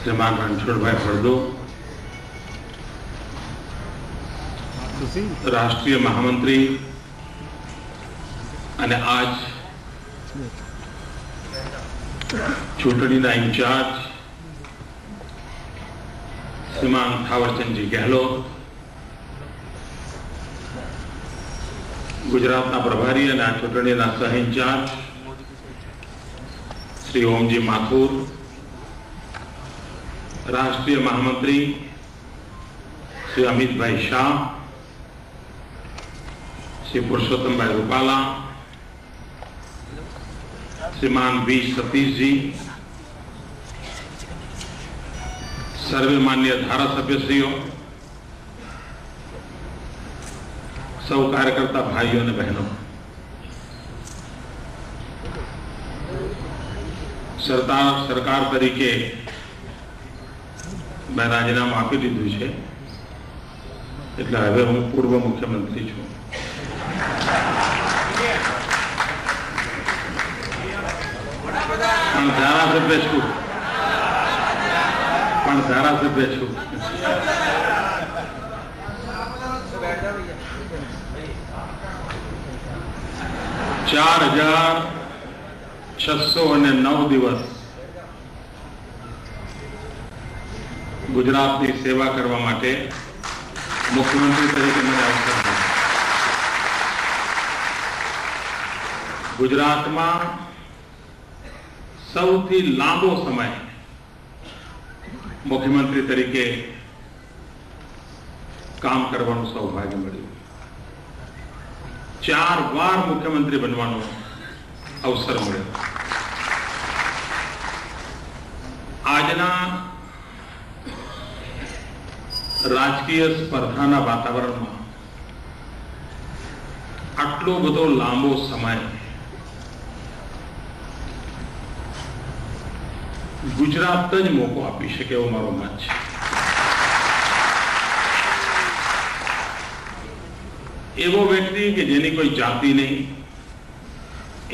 श्रीमान रणछोड़भाई फळदू, राष्ट्रीय महामंत्री અને આજ ચૂંટણીના ઇન્ચાર્જ શ્રીમાન થાવરચંદજી ગેહલોત, ગુજરાતના પ્રભારી અને આ ચૂંટણીના સહ ઇન્ચાર્જ શ્રી ઓમજી માથુર, राष्ट्रीय महामंत्री श्री अमितभाई शाह, श्री पुरुषोत्तम भाई रूपाला, श्रीमान वी सतीश जी, सर्वमान्य धारासभ्यश्रीओ, सौ कार्यकर्ता भाइयों ने बहनों, सरकार तरीके मैं राजीनामું આપી દીધું છે, એટલે હવે હું પૂર્વ મુખ્યમંત્રી છું. પણ ધારાસભ્ય છું. 4609 દિવસ गुजरात की सेवा करवा माटे मुख्यमंत्री तरीके मैंने अवसर दिया. गुजरात में सौथी लांबो समय मुख्यमंत्री तरीके काम करवानुं सौभाग्य मळ्युं. 4 वार मुख्यमंत्री बनवानो अवसर मळ्यो. आजना राजकीय स्पर्धा वातावरण में आटलो बधो लांबो समय गुजरात ज मोको आपी शके एवो मारो मत छे. एवो व्यक्ति कि जेनी कोई जाति नहीं,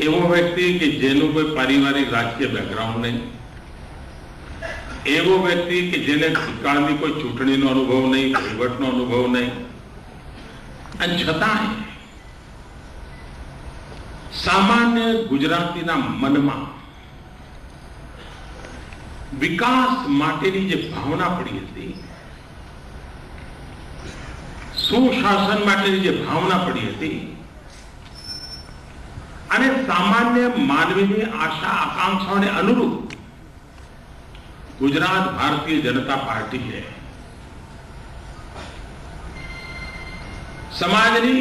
एवो व्यक्ति कि जेनु कोई पारिवारिक राजकीय बैकग्राउंड नहीं, एवो व्यक्ति कि जेने भूतकाळनी कोई चूंटणीनो अनुभव नहीं, वहीवटनो अनुभव नहीं, अने छतांय सामान्य गुजरातीना मनमा विकास माटेनी जे भावना पड़ी हती, सुशासन माटेनी जे भावना पड़ी हती अने सामान्य मानवीनी आशा आकांक्षाओने अनुरूप गुजरात भारतीय जनता पार्टी है समाजनी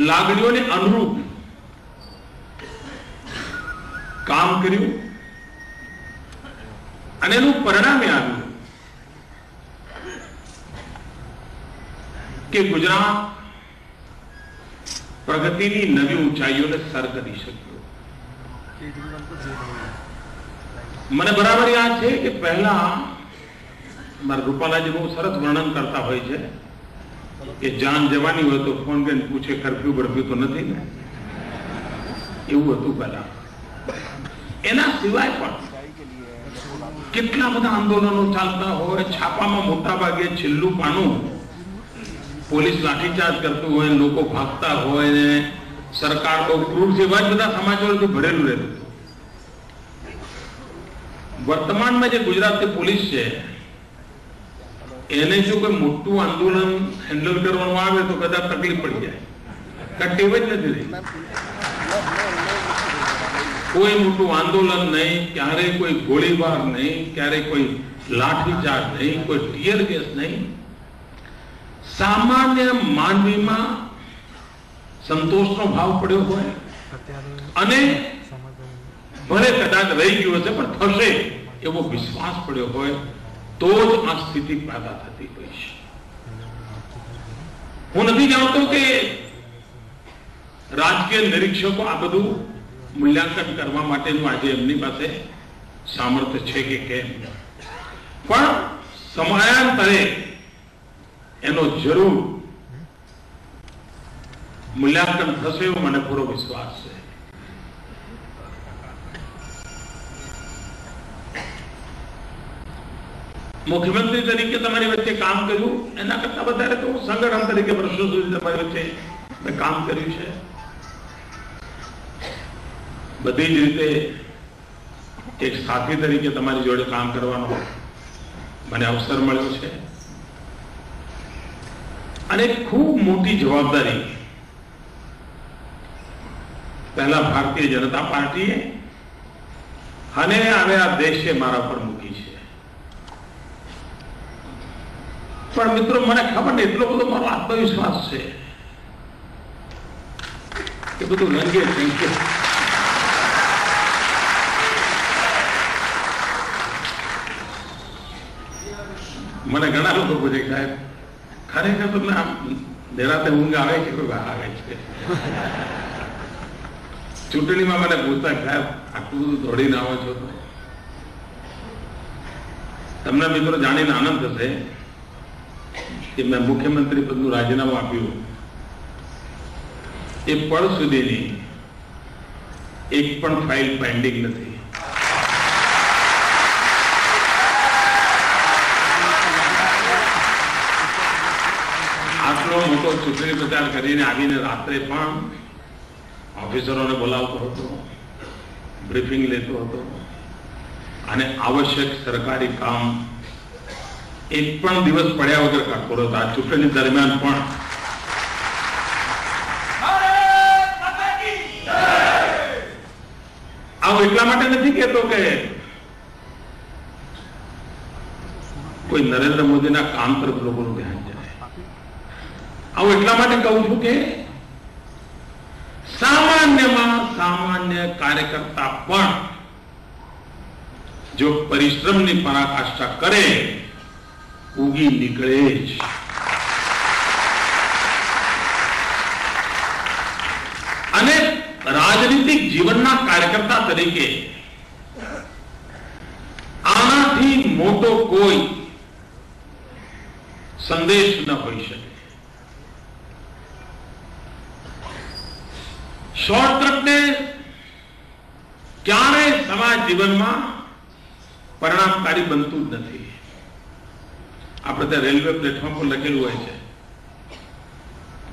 लागणीओने अनुरूप काम कर्युं अने एनुं परिणाम आव्युं कि गुजरात प्रगतिनी नवी ऊंचाईओने सर करी शक्युं. મને બરાબર યાદ છે કે પહેલા મારા રૂપાલાજી બહુ સરસ વર્ણન કરતા હોય છે કે જાન જવાની હોય તો ફોન કરીને પૂછે કર્ફ્યુ બરફ્યુ તો નથી ને, એવું હતું પહેલા. એના સિવાય પણ કેટલા બધા આંદોલનો ચાલતા હોય, છાપામાં મોટા ભાગે છેલ્લું પાનું પોલીસ લાઠીચાર્જ કરતું હોય, લોકો ભાગતા હોય ને સરકાર બહુ ક્રૂર છે, એવા જ બધા સમાચારોથી ભરેલું રહેતું. वर्तमान में जो गुजरात की पुलिस है एने जो कोई मोटू आंदोलन हेन्डल करवानुं आवे तो कदाच तकलीफ पड़ी जाए. टेव ज नथी रही. कोई मोटू आंदोलन नहीं, क्यारे कोई गोळीबार नहीं, क्यारे कोई लाठीचार्ज नहीं, कोई टीयर गैस नहीं. सामान्य मानवी में संतोषनो भाव पड्यो होय अने भले कदाच रही गयो हशे पण थशे एवो विश्वास पड्यो होय तो ज आ स्थिति पैदा थती होय छे. हूँ नहीं जानतो कि राजकीय निरीक्षकों आ बधुं मूल्यांकन करवा माटेनुं आज एमनी पासे सामर्थ्य छे के केम, पण समयांतरे एनो जरूर मूल्यांकन थशे एवो मने पूरो विश्वास छे. મુખ્યમંત્રી તરીકે તમારી વચ્ચે કામ કર્યું એના કરતા વધારે તો સંગઠન તરીકે વર્ષો સુધી તમારી વચ્ચે મેં કામ કર્યું છે. બધી જ રીતે એક સાથી તરીકે તમારી જોડે કામ કરવાનો મને અવસર મળ્યો છે અને ખૂબ મોટી જવાબદારી પહેલા ભારતીય જનતા પાર્ટીએ અને હવે આ દેશે મારા પર મૂકી છે. પણ મિત્રો મને ખબર નહીં એટલો બધો મારો આત્મવિશ્વાસ છે કે બધું રંગે ચંગે મને ઘણા લોકો પૂછે સાહેબ ખરેખર તમને આમ નિરાતે ઊંઘ આવે છે કોઈ વાર આવે છે? ચૂંટણીમાં મને પૂછતા સાહેબ આટલું બધું દોડીને આવો છો તો તમને મિત્રો જાણીને આનંદ થશે કે મેં મુખ્યમંત્રી પદનું રાજીનામું આપ્યું એ પળ સુધીની એક પણ ફાઇલ પેન્ડિંગ નથી. આટલો મોટો ચૂંટણી પ્રચાર કરીને આવીને રાત્રે પણ ઓફિસરોને બોલાવતો હતો, બ્રીફિંગ લેતો હતો અને આવશ્યક સરકારી કામ એક પણ દિવસ પડ્યા વગર કરતો હતો. આ ચૂંટણી દરમિયાન પણ આવું એટલા માટે નથી કહેતો કે કોઈ નરેન્દ્ર મોદીના કામ તરફ લોકોનું ધ્યાન જાય. આવું એટલા માટે કહું છું કે સામાન્યમાં સામાન્ય કાર્યકર્તા પણ જો પરિશ્રમની પરાકાષ્ઠા કરે ઉગી નીકળે જ. અને રાજનીતિક જીવનના કાર્યકર્તા તરીકે આનાથી મોટો કોઈ સંદેશ ન હોઈ શકે. શોર્ટકટને ક્યારેય સમાજ જીવનમાં પરિણામકારી બનતું જ નથી. આપણે ત્યાં રેલવે પ્લેટફોર્મ પર લખેલું હોય છે,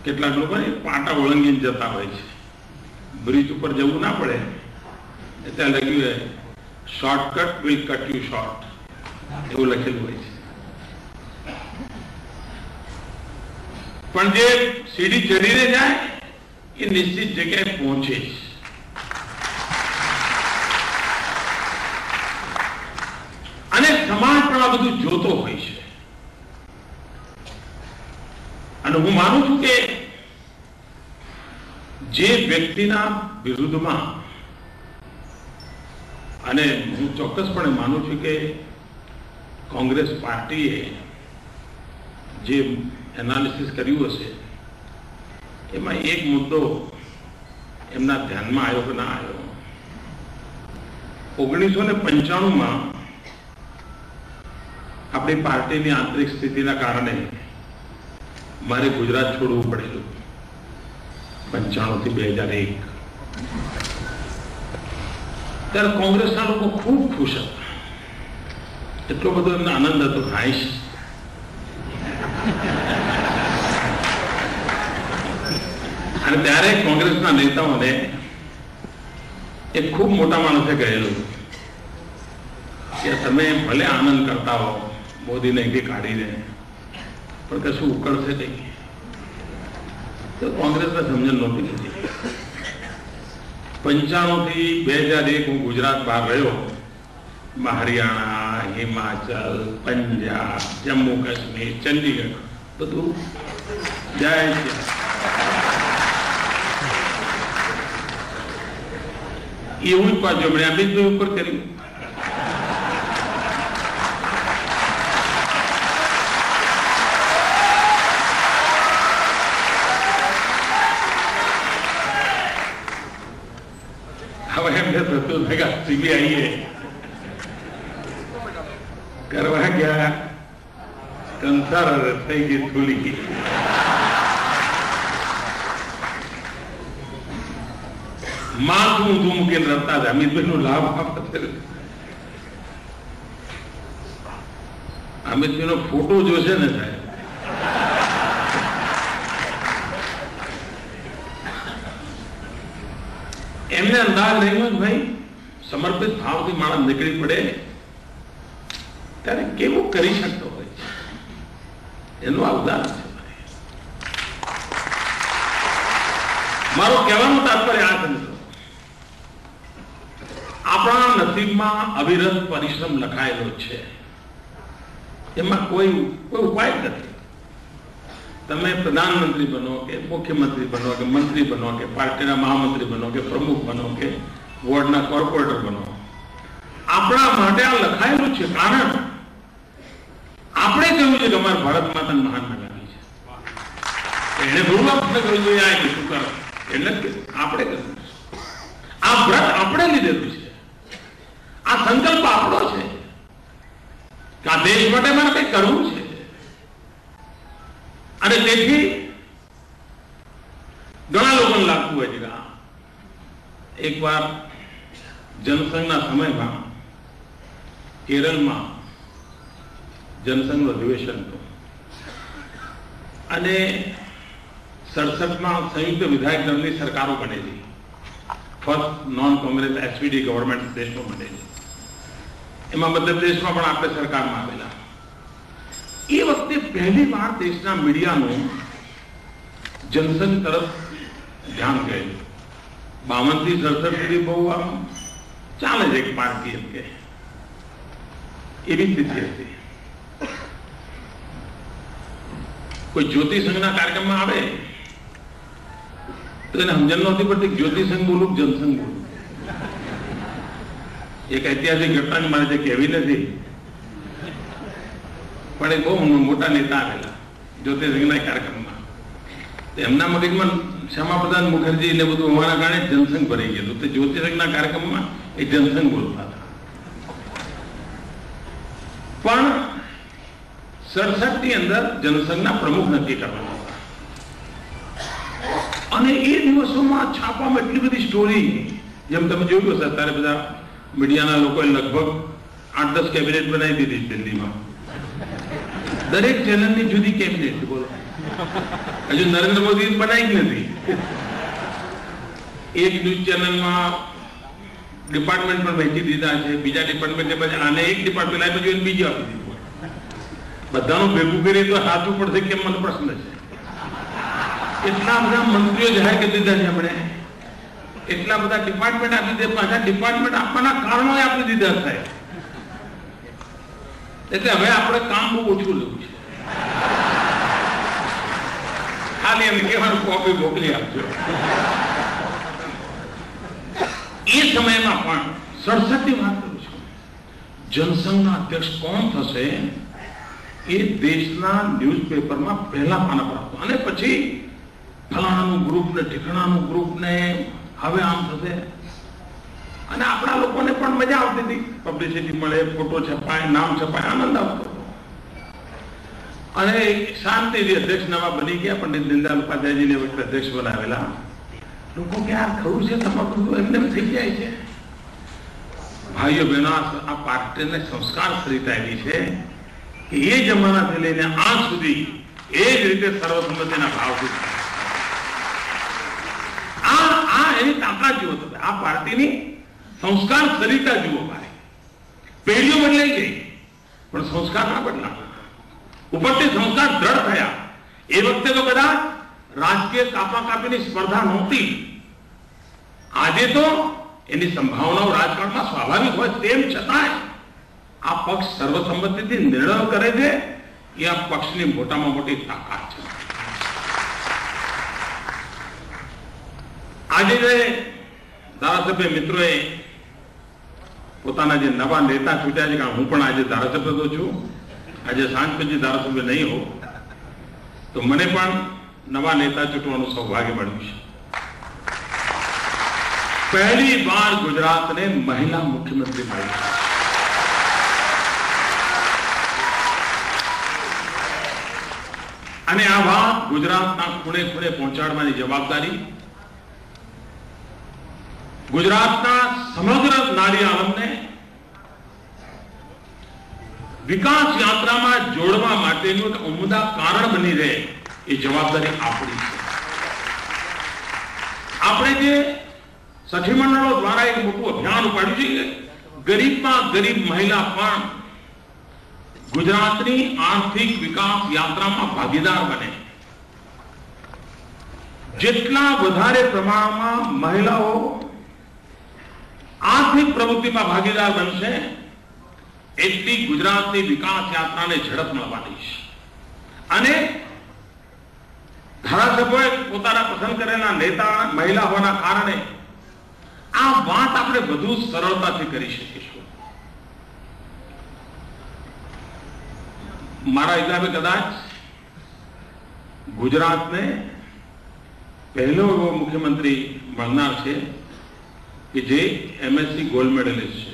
કેટલાક લોકો પાટા ઓળંગીને જતા હોય છે, બ્રિજ ઉપર જવું ના પડે ત્યાં લખ્યું હોય shortcut will cut you short, એવું લખેલું હોય છે. પણ જે સીડી ચડીને જાય એ નિશ્ચિત જગ્યાએ પહોંચે. અને સમાજ પણ આ બધું જોતો હોય છે. અને હું માનું છું કે જે વ્યક્તિના વિરુદ્ધમાં, અને હું ચોક્કસપણે માનું છું કે કોંગ્રેસ પાર્ટીએ જે એનાલિસિસ કર્યું હશે એમાં એક મુદ્દો એમના ધ્યાનમાં આવ્યો કે ના આવ્યો. 1995માં આપણી પાર્ટીની આંતરિક સ્થિતિના કારણે મારે ગુજરાત છોડવું પડેલું 95 થી 2001. ત્યારે કોંગ્રેસના લોકો ખૂબ ખુશ હતા, એટલો બધો એમને આનંદ હતો. હાઈશ અને ત્યારે કોંગ્રેસના નેતાઓને એક ખૂબ મોટા માણસે કહેલું કે તમે ભલે આનંદ કરતા હો મોદીને કે કાઢીને, પણ કશું ઉકળશે નહીં. તો કોંગ્રેસને સમજણ નહોતી લીધી. 95 થી 2001 હું ગુજરાત બહાર રહ્યો. હરિયાણા, હિમાચલ, પંજાબ, જમ્મુ કાશ્મીર, ચંડીગઢ બધું જાય છે. એવું જ પાછું આપણે અમિતભાઈ ઉપર કર્યું. હવે એમને થતું ભેગા સીબીઆઈએ કરવા ગયા, કંસાર થઈ ગઈ, થૂલી ગઈ. માથું ઊંધું મૂકીને રમતા હતા. અમિતભાઈ નો લાભ આપે અમિતજીનો ફોટો જોશે ને સાહેબ, એમને અંદાજ નહીં હોય ભાઈ સમર્પિત ભાવથી માણસ નીકળી પડે ત્યારે કેવું કરી શકતો હોય છે, એનું આ ઉદાહરણ છે. મારો કહેવાનો તાત્પર્ય આ છે, આપણા નસીબમાં અવિરત પરિશ્રમ લખાયેલો છે, એમાં કોઈ ઉપાય નથી. તમે પ્રધાનમંત્રી બનો કે મુખ્યમંત્રી બનો કે મંત્રી બનો કે પાર્ટીના મહામંત્રી બનો કે પ્રમુખ બનો કે વોર્ડના કોર્પોરેટર બનો, આપણા માટે આ લખાયેલું છે. કારણ આપણે કહ્યું છે કે અમારા ભારત માતા મહાન બનાવી છે, એને બહુ આપણે કહ્યું જોઈએ આ શું કર, એટલે આપણે કહ્યું આ વ્રત આપણે લીધેલું છે, આ સંકલ્પ આપણો છે કે આ દેશ માટે મારે કંઈ કરવું છે. અને તેથી ઘણા લોકોને લાગતું હોય છે કે એકવાર જનસંઘના સમયમાં કેરળમાં જનસંઘનું અધિવેશન હતું અને 67માં સંયુક્ત વિધાયક દળની સરકારો બનેલી, first non Congress SPD government દેશમાં બનેલી, એમાં મધ્યપ્રદેશમાં પણ આપણે સરકારમાં આવેલા. એ વખતે પહેલી વાર દેશના મીડિયાનું જનસંઘ તરફ ધ્યાન ગયેલું. 52 થી 67 સુધી બહુ આમ ચાલે છે એક પાર્ટી એમ કે એવી સ્થિતિ હતી. કોઈ જ્યોતિસંઘના કાર્યક્રમમાં આવે તો એને સમજણ નહોતી પડતી જ્યોતિસંઘ બોલું જનસંઘ બોલું. એક ઐતિહાસિક ઘટના મારે જે કહેવી નથી, પણ એક બહુ મોટા નેતા આવેલા જ્યોતિસંઘના કાર્યક્રમમાં. એમના મગજમાં શ્યામાપ્રસાદ મુખર્જી એટલે બધું હોવાના કારણે જનસંઘ ભરાઈ ગયેલું. તો જ્યોતિસંઘના કાર્યક્રમમાં એ જનસંઘ બોલતા હતા. પણ 67 ની અંદર જનસંઘના પ્રમુખ નક્કી કરવાના હતા અને એ દિવસોમાં છાપામાં એટલી બધી સ્ટોરી, જેમ તમે જોયું હશે અત્યારે બધા મીડિયાના લોકોએ લગભગ 8-10 કેબિનેટ બનાવી દીધી દિલ્હીમાં. દરેક ચેનલની જુદી કેબિનેટ. બોલો, હજુ નરેન્દ્ર મોદી બનાવી જ નથી. એક ન્યૂઝ ચેનલમાં ડિપાર્ટમેન્ટ પણ વહેંચી દીધા છે, બીજા ડિપાર્ટમેન્ટ પછી આને એક ડિપાર્ટમેન્ટ આપ્યું જોઈએ, બીજું આપી દીધું. બધાનું ભેગું કરી તો સાચું પડશે કેમ, મને પ્રશ્ન છે. એટલા બધા મંત્રીઓ જાહેર કરી દીધા છે આપણે, એટલા બધા ડિપાર્ટમેન્ટ આપી દે, પાછા ડિપાર્ટમેન્ટ આપવાના કારણો આપી દીધા થાય. એટલે હવે આપણે કામ બહુ ઓછું લેવું છે. ખાલી એમ કહેવાનું કોપી મોકલી આપજો. એ સમયમાં પણ 67 ની વાત કરું છું, જનસંઘના અધ્યક્ષ કોણ થશે એ દેશના ન્યૂઝપેપરમાં પહેલા પાના પર આવતો, અને પછી ફલાણાનું ગ્રુપ ને ઠીકણાનું ગ્રુપ ને હવે આમ થશે. અને આપણા લોકોને પણ મજા આવતી હતી, પબ્લિસિટી મળે, ફોટો છપાય, નામ છપાય, આનંદ આવતો. અને શાંતિથી અધ્યક્ષ નવા બની ગયા, પંડિત દીનદયાળ ઉપાધ્યાયજીને વખતે અધ્યક્ષ બનાવેલા. લોકો કે આ ખરું છે તમારું એમને થઈ જાય છે. ભાઈઓ બહેનો, આ પાર્ટીને સંસ્કાર સરિતાયેલી છે કે એ જમાનાથી લઈને આજ સુધી એ જ રીતે સર્વસંમતિના ભાવથી આ એની તાકાત જુઓ તમે, આ પાર્ટીની સંસ્કાર સરિતા જુઓ. ભાઈ પેઢીઓ બદલાઈ ગઈ પણ સંસ્કાર ના બદલા. ઉપરથી સંસ્કાર દ્રઢ થયા. એ વખતે તો કદાચ રાજકીય કાપાકાપીની સ્પર્ધા નહોતી. આજે તો એની સંભાવનાઓ રાજકારણમાં સ્વાભાવિક હોય, તેમ છતાંય આ પક્ષ સર્વસંમતિથી નિર્ણય કરે છે એ આ પક્ષની મોટામાં મોટી તાકાત છે. આજે જે ધારાસભ્ય મિત્રોએ પોતાના જે નવા નેતા છૂટ્યા છે, કારણ હું પણ આજે ધારાસભ્ય તો છું, આજે સાંજ પછી ધારાસભ્ય નહીં હો તો મને પણ નવા નેતા ચૂંટવાનું સૌભાગ્ય મળ્યું છે. પહેલી વાર ગુજરાતને મહિલા મુખ્યમંત્રી મળી છે. અને આ વાત ગુજરાતના ખૂણે ખૂણે પહોંચાડવાની જવાબદારી ગુજરાતના સમગ્ર નારી આલમને વિકાસ યાત્રામાં જોડવા માટેનું ઉમદા કારણ બની રહે એ જવાબદારી આપણી છે. આપણે જે સખી મંડળો દ્વારા એક મોટું અભિયાન ઉપાડ્યું છે કે ગરીબમાં ગરીબ મહિલા પણ ગુજરાતની આર્થિક વિકાસ યાત્રામાં ભાગીદાર બને. જેટલા વધારે પ્રમાણમાં મહિલાઓ આર્થિક પ્રવૃત્તિમાં ભાગીદાર બનશે એટલી ગુજરાતની વિકાસ યાત્રાને ઝડપ મળવાની છે. અને ધારાસભ્યોએ પોતાના પસંદ કરેલા નેતા મહિલા હોવાના કારણે આ વાત આપણે વધુ સરળતાથી કરી શકીશું. મારા હિસાબે કદાચ ગુજરાતને પહેલો એવો મુખ્યમંત્રી મળનાર છે કે જે MSc ગોલ્ડ મેડલિસ્ટ છે.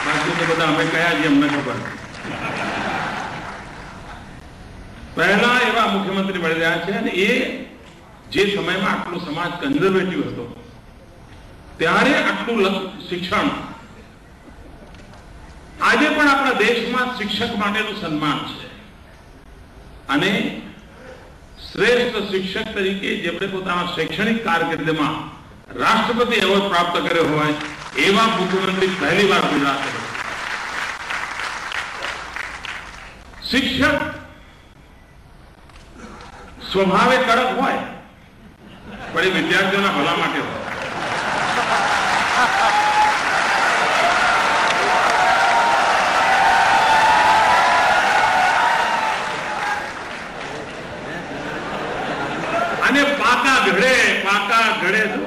બાકી તો બધા અમે કયા છે અમને ખબર. પહેલા એવા મુખ્યમંત્રી મળી રહ્યા છે અને એ જે સમયમાં આટલો સમાજ કન્ઝર્વેટિવ હતો ત્યારે આટલું શિક્ષણ, આજે પણ આપણા દેશમાં શિક્ષક માટેનું સન્માન છે. અને શ્રેષ્ઠ શિક્ષક તરીકે જેમણે પોતાના શૈક્ષણિક કારકિર્દીમાં રાષ્ટ્રપતિ એવોર્ડ પ્રાપ્ત કર્યો હોય એવા મુખ્યમંત્રી પહેલી વાર ગુજરાત. શિક્ષક સ્વભાવે કડક હોય પણ એ વિદ્યાર્થીઓના ભલા માટે હોય. અને પાકા ઘડે તો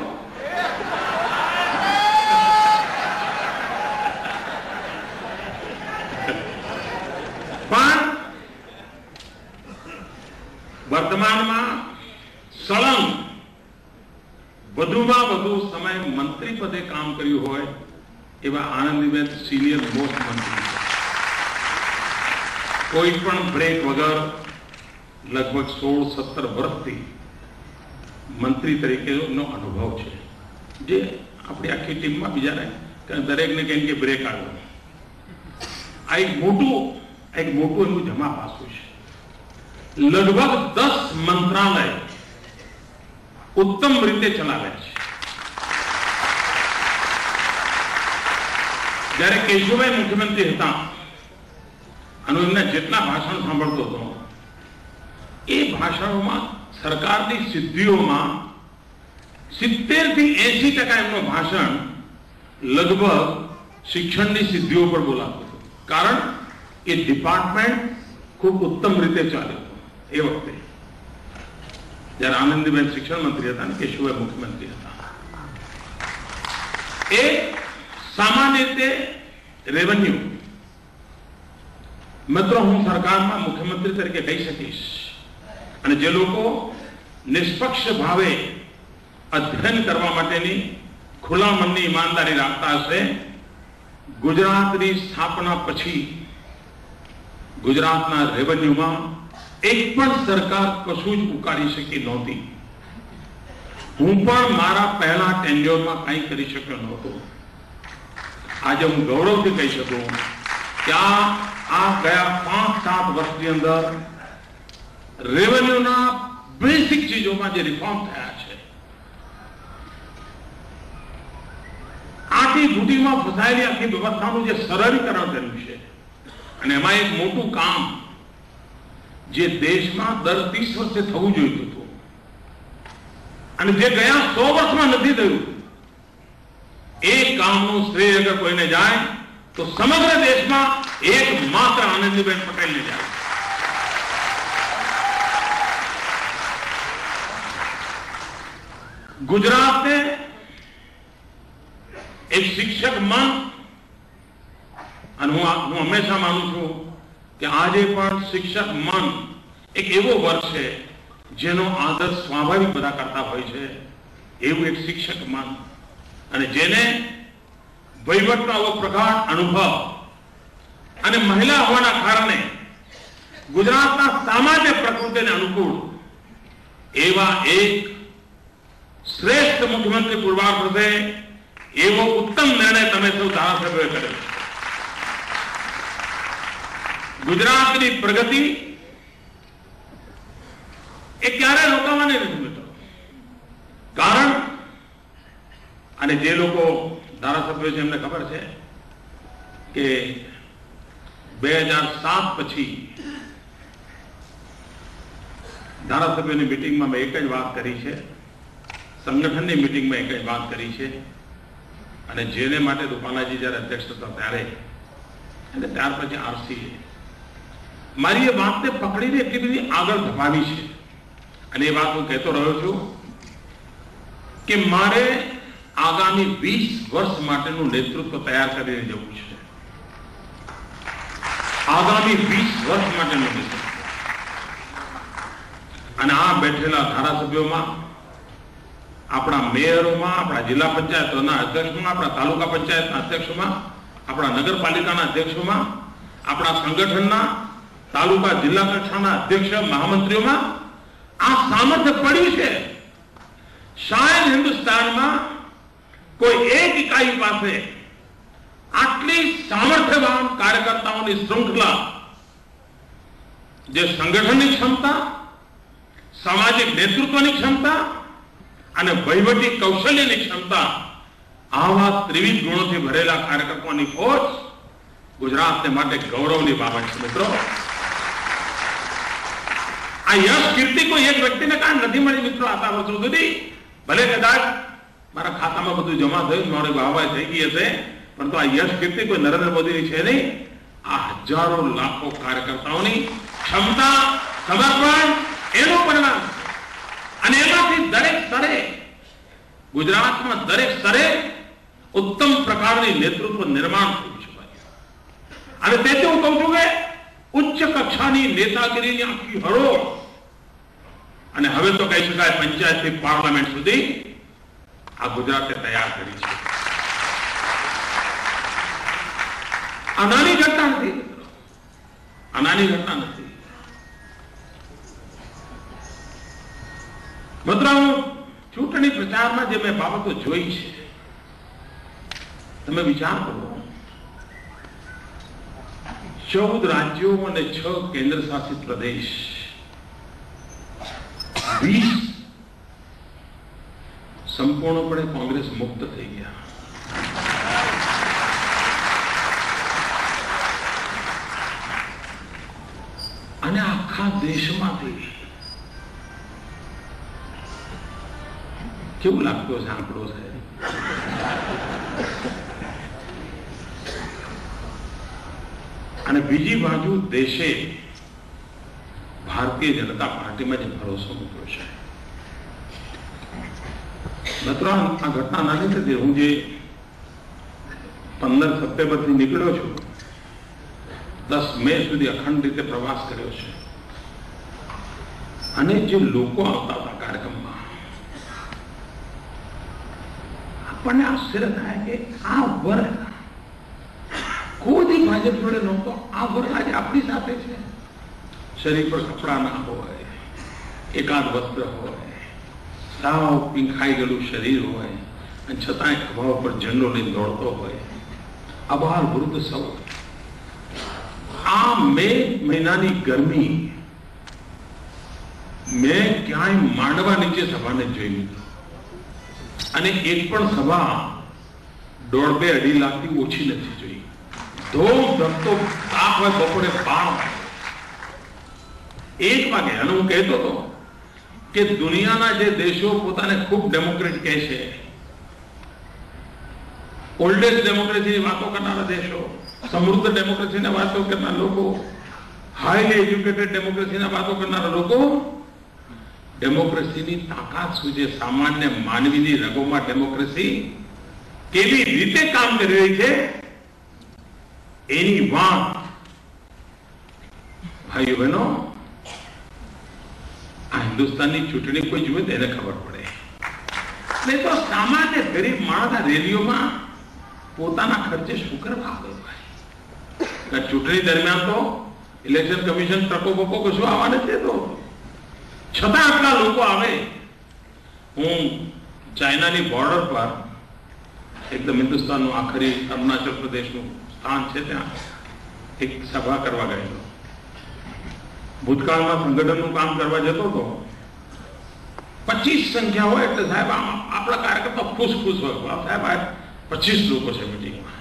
પણ વર્તમાનમાં સળંગ વધુમાં વધુ સમય મંત્રી પદે કામ કર્યું હોય એવા આનંદીબેન સિનિયર મોસ્ટ મંત્રી, કોઈ પણ બ્રેક વગર લગભગ 16-17 વર્ષથી મંત્રી તરીકેનો અનુભવ છે, જે આપણી આખી ટીમમાં બીજા નહીં, દરેકને કહીને કે બ્રેક આવ્યો. આ એક મોટું એનું જમા પાસું છે. લગભગ 10 મંત્રાલય ઉત્તમ રીતે ચલાવે છે. જ્યારે કેશુભાઈ મુખ્યમંત્રી હતા અને એમના જેટલા ભાષણ સાંભળતો હતો એ ભાષણોમાં સરકારની સિદ્ધિઓમાં 70 થી 80% એમનું ભાષણ લગભગ શિક્ષણની સિદ્ધિઓ પર બોલાતું હતું. કારણ એ ડિપાર્ટમેન્ટ ખૂબ ઉત્તમ રીતે ચાલ્યું એ વખતે જ્યારે આનંદીબેન શિક્ષણ મંત્રી હતા અને કેશુભાઈ મુખ્યમંત્રી હતા. એ સામાન્ય રીતે રેવન્યુ મિત્રો હું સરકારમાં મુખ્યમંત્રી તરીકે કહી શકીશ અને જે લોકો નિષ્પક્ષ ભાવે અધ્યયન કરવા માટેની ખુલ્લા મનની ઈમાનદારી રાખતા હશે, ગુજરાતની સ્થાપના પછી ગુજરાતના રેવન્યુમાં એક પણ સરકાર કશું જ ઉકાળી શકી નહોતી. હું પણ મારા પહેલા ટેન્ડરમાં કંઈ કરી શક્યો નહોતો. આજે હું ગૌરવથી કહી શકું કે આ ગયા 5-7 વર્ષની અંદર રેવન્યુના બેસિક ચીજોમાં જે રિફોર્મ થયા છે, આખી ઘૂંટીમાં ફસાયેલી આખી વ્યવસ્થાનું જે સરળીકરણ કર્યું છે, અને એમાં એક મોટું કામ જે દેશમાં દર 30 વર્ષે થવું જોઈતું હતું અને જે ગયા 100 વર્ષમાં નથી થયું, એ કામનું શ્રેય અગર કોઈને જાય તો સમગ્ર દેશમાં એકમાત્ર આનંદીબેન પટેલને જાય. ગુજરાતને એક શિક્ષક મન, અને હું હંમેશા માનું છું કે આજે પણ શિક્ષક મન એક એવો વર્ગ છે જેનો આદર સ્વાભાવિક બધા કરતા હોય છે, એવું એક શિક્ષક મન, અને જેને વહીવટનો આવો પ્રગાઢ અનુભવ અને મહિલા હોવાના કારણે ગુજરાતના સામાન્ય પ્રકૃતિને અનુકૂળ એવા એક શ્રેષ્ઠ મુખ્યમંત્રી પુરવાર થશે એવો ઉત્તમ નિર્ણય તમે સૌ ધારાસભ્યોએ કર્યો. ગુજરાતની પ્રગતિ એ ક્યારે રોકાવાની નથી મિત્રો. કારણ અને જે લોકો ધારાસભ્યો છે એમને ખબર છે કે 2007 પછી ધારાસભ્યોની મિટિંગમાં મેં એક જ વાત કરી છે, સંગઠનની મિટિંગમાં એક જ વાત કરી છે, અને જેને માટે રૂપાલાજી જ્યારે અધ્યક્ષ હતા ત્યારે અને ત્યાર પછી આરસી મારી એ વાતને પકડીને એટલી બધી આગળ ધપાવી છે. અને એ વાત હું કહેતો રહ્યો છું કે મારે આગામી 20 વર્ષ માટેનું નેતૃત્વ તૈયાર કરીને જવું છે. આગામી 20 વર્ષ માટેનું નેતૃત્વ. અને આ બેઠેલા ધારાસભ્યોમાં, આપણા મેયરોમાં, આપણા જિલ્લા પંચાયતોના અધ્યક્ષોમાં, આપણા તાલુકા પંચાયતના અધ્યક્ષોમાં, આપણા નગરપાલિકાના અધ્યક્ષોમાં, આપણા સંગઠનના તાલુકા જિલ્લા કક્ષાના અધ્યક્ષ મહામંત્રીઓમાં આ સામર્થ્ય પડ્યું છે. શાયદ હિન્દુસ્તાનમાં કોઈ એક ઇકાઈ પાસે આટલી સામર્થ્યવાન કાર્યકર્તાઓની શૃંખલા, જે સંગઠનની ક્ષમતા, સામાજિક નેતૃત્વની ક્ષમતા અને વહીવટી કૌશલ્યની ક્ષમતા, આવા ત્રિવિધ ગુણોથી ભરેલા કાર્યકર્તાઓની ફોજ ગુજરાતને માટે ગૌરવની બાબત છે મિત્રો. આ યશ કીર્તિ કોઈ એક વ્યક્તિને કાંઈ નથી મળી મિત્રો આટલા વર્ષો સુધી. ભલે કદાચ મારા ખાતામાં બધું જમા થયું, મારી વાહવાઈ થઈ ગઈ હશે, પરંતુ આ યશ કીર્તિ કોઈ નરેન્દ્ર મોદીની છે નહીં. આ હજારો લાખો કાર્યકર્તાઓની ક્ષમતા, સમર્પણ એનું પરિણામ. અને એમાંથી દરેક સ્તરે, ગુજરાતમાં દરેક સ્તરે ઉત્તમ પ્રકારની નેતૃત્વ નિર્માણ થયું છે. અને તેથી હું કહું છું કે ઉચ્ચ કક્ષાની નેતાગીરીની આખી હરોળ, અને હવે તો કહી શકાય પંચાયતથી પાર્લામેન્ટ સુધી આ ગુજરાતે તૈયાર કરી છે. આ નાની ઘટના નથી મિત્રો, આ નાની ઘટના નથી મિત્રો. ચૂંટણી પ્રચારમાં જે મેં બાબતો જોઈ છે, તમે વિચાર કરો, 14 રાજ્યો અને 6 કેન્દ્ર શાસિત પ્રદેશ, 20 સંપૂર્ણપણે કોંગ્રેસ મુક્ત થઈ ગયા. અને આખા દેશમાંથી કેવું લાગતું હશે આંકડો છે. અને બીજી બાજુ દેશે ભારતીય જનતા પાર્ટીમાં જે ભરોસો મૂક્યો છે. મિત્રો આ ઘટના નાની નથી. હું જે 15 સપ્ટેમ્બરથી નીકળ્યો છું, 10 મે સુધી અખંડ રીતે પ્રવાસ કર્યો છે. અને જે લોકો આવતા હતા કાર્યક્રમમાં, આપણને આશ્ચર્ય થાય કે આ વર્ગ કોઈ ભાજપ જોડે નહોતો, આ વર્ગ આજે આપણી સાથે છે. શરીર પર કપડા ના હોય, એકાદ વસ્ત્ર હોય, સાવ પીંખાઈ ગયેલું શરીર હોય, અને છતાંય ખભા પર ઝંડો લઈને દોડતો હોય, અબાલ વૃદ્ધ સૌ. આ મે મહિનાની ગરમી મેં ક્યાંય માંડવા નીચે સભાને જોઈ મિત્રો. અને એક પણ સભા 1.5-2 લાખથી ઓછી નથી જોઈ. ધોમ ધકતો તાપ હોય, બપોરે 12 1 વાગે. અને હું કહેતો હતો કે દુનિયાના જે દેશો પોતાને ખૂબ ડેમોક્રેટ કહે છે, ઓલ્ડેસ્ટ ડેમોક્રેસીની વાતો કરનારા દેશો, સમૃદ્ધ ડેમોક્રેસીની વાતો કરનારા લોકો, હાઈલી એજ્યુકેટેડ ડેમોક્રેસીની વાતો કરનારા લોકો, ડેમોક્રેસીની તાકાત શું છે, સામાન્ય માનવીની રગોમાં ડેમોક્રેસી કેવી રીતે કામ કરી રહી છે, એની વાત ભાઈઓ બહેનો આ હિન્દુસ્તાનની ચૂંટણી કોઈ જુએ તો એને ખબર પડે. નહીં તો સામાન્ય ગરીબ માણસના રેલીઓમાં પોતાના ખર્ચે શું કરવા આવે ભાઈ? ચૂંટણી દરમિયાન તો ઇલેક્શન કમિશન ટકો બકો કશું આવવા નથી દેતો, છતાં આટલા લોકો આવે. હું ચાઇનાની બોર્ડર પર એકદમ હિન્દુસ્તાનનું આખરી અરુણાચલ પ્રદેશનું સ્થાન છે, ત્યાં એક સભા કરવા ગયેલો. ભૂતકાળમાં સંગઠનનું કામ કરવા જતો હતો, 25 સંખ્યા હોય એટલે સાહેબ આપણા કાર્યકર્તા ખુશ હોય, સાહેબ આ 25 લોકો છે મિટિંગમાં,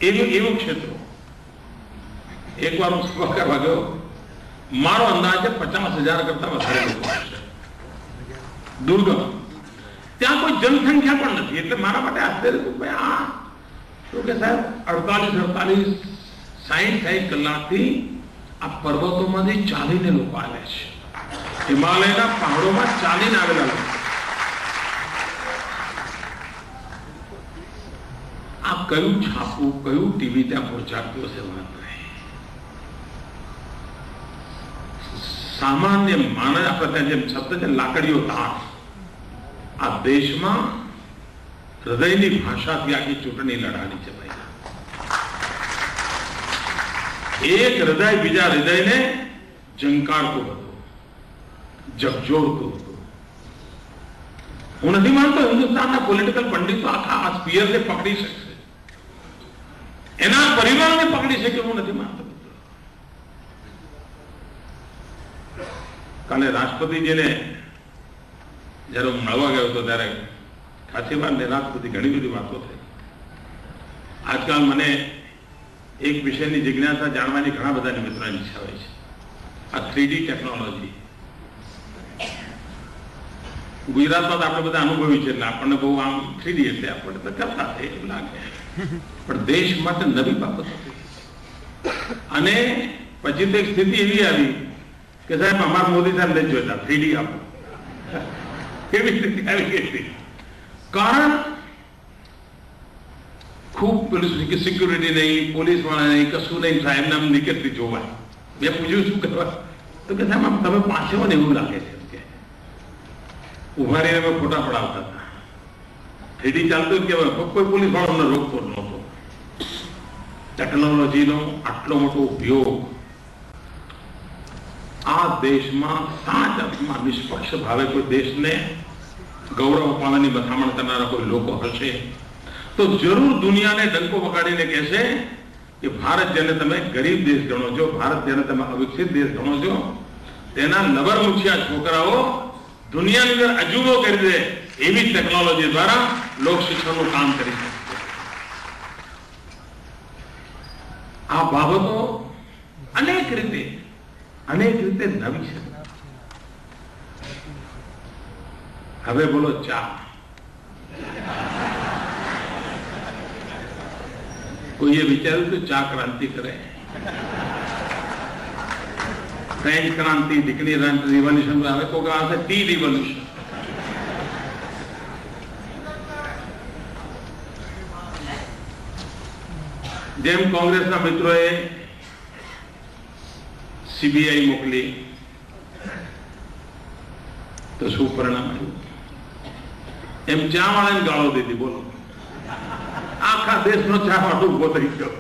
એવું ક્ષેત્રો. એકવાર હું સભા કરવા ગયો, મારો અંદાજ 50,000 કરતા વધારે લોકો છે, દુર્ગમ, ત્યાં કોઈ જનસંખ્યા પણ નથી. એટલે મારા માટે આશ્ચર્ય હતું, ભાઈ આ તો કે સાહેબ 48-60 કલાકથી આ પર્વતોમાંથી ચાલીને લોકો આવે છે, હિમાલયના પહાડોમાં ચાલીને આવેલા લોકો. આ કયું છાપું, કયું ટીવી ત્યાં પહોંચાડતું હશે વાત નહીં. સામાન્ય માણસ આપણે ત્યાં જેમ શબ્દ છે લાકડીઓ તાર, આ દેશમાં હૃદયની ભાષાથી આખી ચૂંટણી લડાડી છે ભાઈ. એક હૃદય બીજા હૃદયને જંકારતું હતું, ઝકઝોરતું હતું. હું નથી માનતો હિન્દુસ્તાનના પોલિટિકલ પંડિતો આખા આ સ્પીયરને પકડી શકશે, એના પરિવારને પકડી શકે, હું નથી માનતો. કાલે રાષ્ટ્રપતિજીને જયારે હું મળવા ગયો હતો ત્યારે ખાસી વાર નિરાશ બધી ઘણી બધી વાતો થઈ. આજકાલ મને એક વિષયની જિજ્ઞાસા જાણવાની ઘણા બધાની મિત્રોની ઈચ્છા હોય છે. આ 3D ટેકનોલોજી ગુજરાતમાં તો આપણે બધા અનુભવી છે, એટલે આપણને બહુ આમ 3D એટલે આપણે તો કરતા થાય એવું લાગે, પણ દેશ માટે નવી બાબત હતી. અને પછી તો એક સ્થિતિ એવી આવી કે સાહેબ અમારા મોદી સાહેબ નથી જોઈતા, 3D આપો. કેવી સ્થિતિ આવી ગઈ? કારણ ખૂબ સિક્યુરિટી નહીં, પોલીસ વાળા નહીં, કશું નહીં, સાહેબ નામ નિકટથી જોવાય. મેં પૂછ્યું શું કરવા, તો કે સાહેબ તમે પાસે હો ને એવું લાગે છે કે ઉભા રહીને અમે ફોટા પડાવતા હતા. 3D ચાલતું કે કોઈ પોલીસ વાળો અમને રોકતો નહોતો. ટેકનોલોજીનો આટલો મોટો ઉપયોગ આ દેશમાં સાચા અર્થમાં નિષ્પક્ષ ભાવે કોઈ દેશને ગૌરવ અપાવવાની મથામણ કરનારા કોઈ લોકો હશે તો જરૂર દુનિયાને ડંકો વગાડીને કહેશે કે ભારત જેને તમે ગરીબ દેશ ગણો છો, ભારત જેને તમે અવિકસિત દેશ ગણો છો, તેના લબર મુછિયા છોકરાઓ દુનિયાની અંદર અજુબો કરી દે એવી ટેકનોલોજી દ્વારા લોક શિક્ષણનું કામ કરી શકે. આ બાબતો અનેક રીતે નવી છે. હવે બોલો ચા. કોઈએ વિચાર્યું કે ચા ક્રાંતિ કરે? ફ્રેન્ચ ક્રાંતિ, ડિકની રિવોલ્યુશન, હવે તો હશે ટી રિવોલ્યુશન. જેમ કોંગ્રેસના મિત્રોએ સીબીઆઈ મોકલી તો શું પરિણામ આવ્યું? એમ ચા વાળાને ગાળો દીધી. બોલો, આખા દેશનો ચા વાળો ઉભો થઈ ગયો.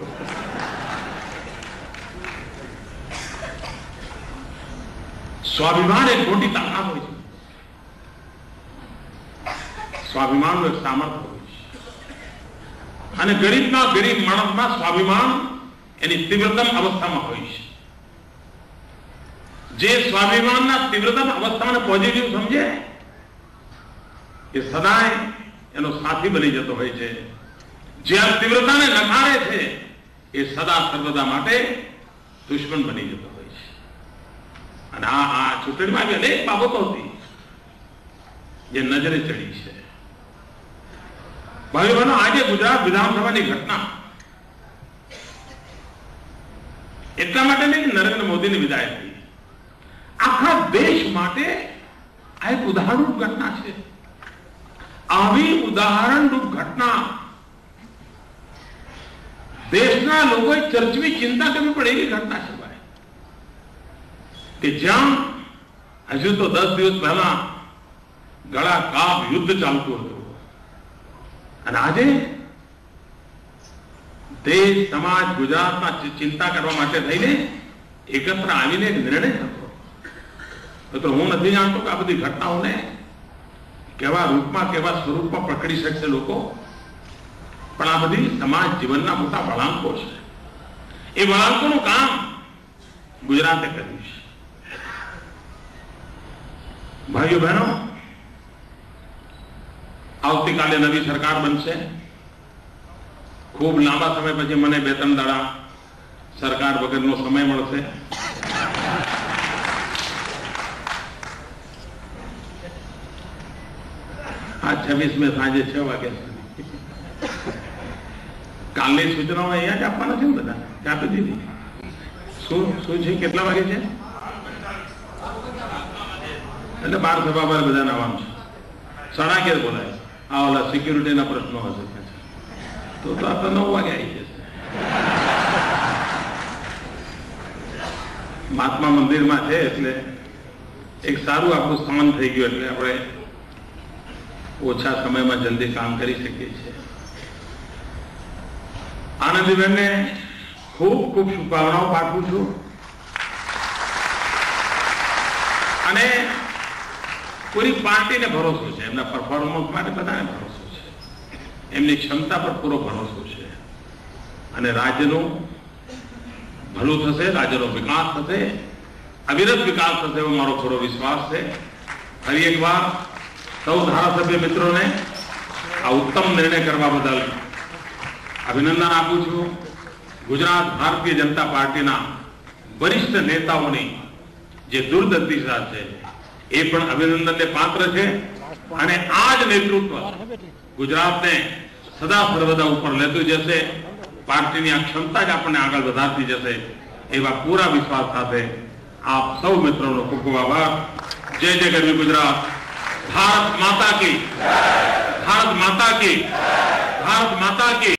સ્વાભિમાન એક મોટી તાકાત હોય છે, સ્વાભિમાનનું એક સામર્થ્ય હોય છે. અને ગરીબમાં ગરીબ માણસમાં સ્વાભિમાન એની તીવ્રતમ અવસ્થામાં હોય છે. જે સ્વાભિમાનના તીવ્રતમ અવસ્થાને પોઝિટિવ સમજે એ સદાય એનો સાથી બની જતો હોય છે. જે આ તીવ્રતાને નકારે છે એ સદા સર્વદા માટે દુશ્મન બની જતો હોય છે. અને આ ચૂંટણીમાં આવી અનેક બાબતો હતી જે નજરે ચડી છે. ભાઈઓ બહેનો, આજે ગુજરાત વિધાનસભાની ઘટના એટલા માટે નહીં કે નરેન્દ્ર મોદીની વિદાય થઈ, આખા દેશ માટે આ એક ઉદાહરણરૂપ ઘટના છે. આવી ઉદાહરણરૂપ ઘટના દેશના લોકોએ ચર્ચવી ચિંતા કરવી પડે એવી ઘટના છે ભાઈ. કે જ્યાં હજુ તો 10 દિવસ પહેલા ગળા કાપ યુદ્ધ ચાલતું હતું અને આજે દેશ, સમાજ, ગુજરાતમાં ચિંતા કરવા માટે થઈને એકત્ર આવીને એક નિર્ણય થતો. તો હું નથી જાણતો કે આ બધી ઘટનાઓને કેવા રૂપમાં, કેવા સ્વરૂપમાં પકડી શકશે લોકો, પણ આ બધી સમાજ જીવનના મોટા વળાંકો છે. એ વળાંકોનું કામ ગુજરાતે કર્યું છે. ભાઈઓ બહેનો, આવતીકાલે નવી સરકાર બનશે. ખૂબ લાંબા સમય પછી મને 2-3 દાડા સરકાર વગરનો સમય મળશે. આ 26 સાંજે 6 વાગ્યા સુધી કાલની સૂચનાઓ અહીંયા જ આપવાના છે ને બધા આપી દીધી. શું છે, કેટલા વાગે છે? એટલે 12 સભા પર બધાને આવવાનું છે. 11:30 બોલાય. આ ઓલા સિક્યુરિટીના પ્રશ્નો હશે તો આપણે 9 વાગે આવી જશે. મહાત્મા મંદિરમાં છે એટલે એક સારું આપણું સ્થાન થઈ ગયું એટલે આપણે ઓછા સમયમાં જલ્દી કામ કરી શકીએ છીએ. આનંદીબેનને ખૂબ ખૂબ શુભકામનાઓ પાઠવું છું અને પૂરી પાર્ટીને ભરોસો છે, એમના પરફોર્મન્સ માટે બધાને ભરોસો છે, એમની ક્ષમતા પર પૂરો ભરોસો છે અને રાજ્યનું ભલું થશે, રાજ્યનો વિકાસ થશે, અવિરત વિકાસ થશે એવો મારો પૂરો વિશ્વાસ છે. ફરી એકવાર સૌ ધારાસભ્ય મિત્રોને આ ઉત્તમ નિર્ણય કરવા બદલ અભિનંદન આપું છું. ગુજરાત ભારતીય જનતા પાર્ટીના વરિષ્ઠ નેતાઓની જે દૂરદર્શિતા છે એ પણ અભિનંદનને પાત્ર છે અને આ જ નેતૃત્વ ગુજરાતને સદા સર્વદા ઉપર લેતું જશે. પાર્ટીની આ ક્ષમતા જ આપણને આગળ વધારતી જશે એવા પૂરા વિશ્વાસ સાથે આપ સૌ મિત્રોનો ખૂબ ખૂબ આભાર. જય જય ગરવી ગુજરાત. ભારત માતા કી, ભારત માતા કી, ભારત માતા કી.